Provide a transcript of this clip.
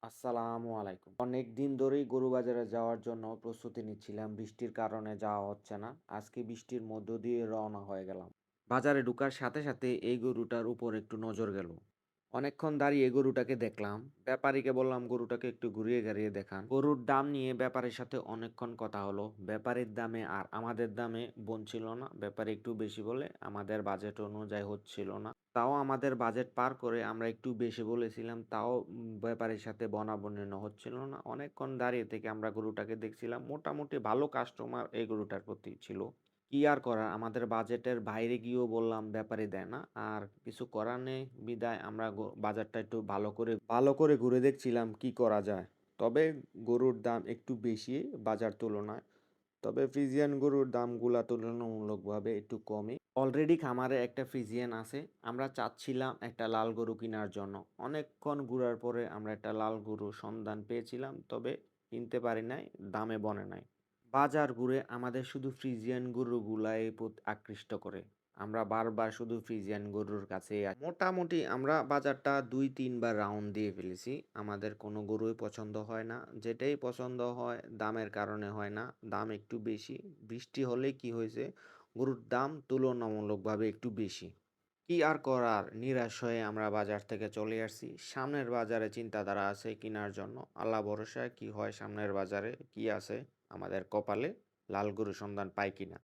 আসসালামু আলাইকুম। অনেকদিন ধরেই গরু বাজারে যাওয়ার জন্য প্রস্তুতি নিচ্ছিলাম। বৃষ্টির কারণে যাওয়া হচ্ছে না। আজকে বৃষ্টির মধ্য দিয়ে রওনা হয়ে গেলাম। বাজারে ঢোকার সাথে সাথে এই গরুটার উপর একটু নজর গেল। অনেকক্ষণ দাঁড়িয়ে গরুটাকে দেখলাম। ব্যাপারীকে বললাম গরুটাকে একটু ঘুরিয়ে গাড়িয়ে দেখান। গরুর দাম নিয়ে ব্যাপারীর সাথে অনেকক্ষণ কথা হলো। ব্যাপারীর দামে আর আমাদের দামে বনছিল না। ব্যাপারী একটু বেশি বলে আমাদের বাজেট অনুযায়ী হচ্ছিল না। তাও আমাদের বাজেট পার করে আমরা একটু বেশি বলেছিলাম। তাও ব্যাপারীর সাথে বনাবনি হচ্ছিল না। অনেকক্ষণ দাঁড়িয়ে থেকে আমরা গরুটাকে দেখছিলাম। মোটামুটি ভালো কাস্টমার এই গরুটার প্রতি ছিল। কি আর করার, আমাদের বাজেটের বাইরে গিয়েও বললাম ব্যাপারী দেয় না। আর কিছু করার নেই বিধায় আমরা বাজারটা একটু ভালো করে ঘুরে দেখছিলাম কি করা যায়। তবে গরুর দাম একটু বেশি বাজার তুলনায়। তবে ফ্রিজিয়ান গরুর দামগুলা তুলনামূলকভাবে একটু কমই। অলরেডি খামারে একটা ফ্রিজিয়ান আছে। আমরা চাচ্ছিলাম একটা লাল গরু কেনার জন্য। অনেকক্ষণ ঘুরার পরে আমরা একটা লাল গরুর সন্ধান পেয়েছিলাম। তবে কিনতে পারি নাই, দামে বনে নাই। বাজার ঘুরে আমাদের শুধু ফ্রিজিয়ান গরুগুলাই আকৃষ্ট করে। আমরা বারবার শুধু ফ্রিজিয়ান গরুর কাছেই মোটামুটি আমরা বাজারটা ২-৩ বার রাউন্ড দিয়ে ফেলেছি। আমাদের কোনো গরুই পছন্দ হয় না। যেটাই পছন্দ হয় দামের কারণে হয় না। দাম একটু বেশি। বৃষ্টি হলেই কি হয়েছে, গরুর দাম তুলনামূলকভাবে একটু বেশি। কি আর করার, নিরাশ হয়ে আমরা বাজার থেকে চলে আসছি। সামনের বাজারে চিন্তাধারা আছে কেনার জন্য। আল্লাহ ভরসায় কি হয়, সামনের বাজারে কি আছে আমাদের কপালে, লাল গরুর সন্ধান পাই কিনা।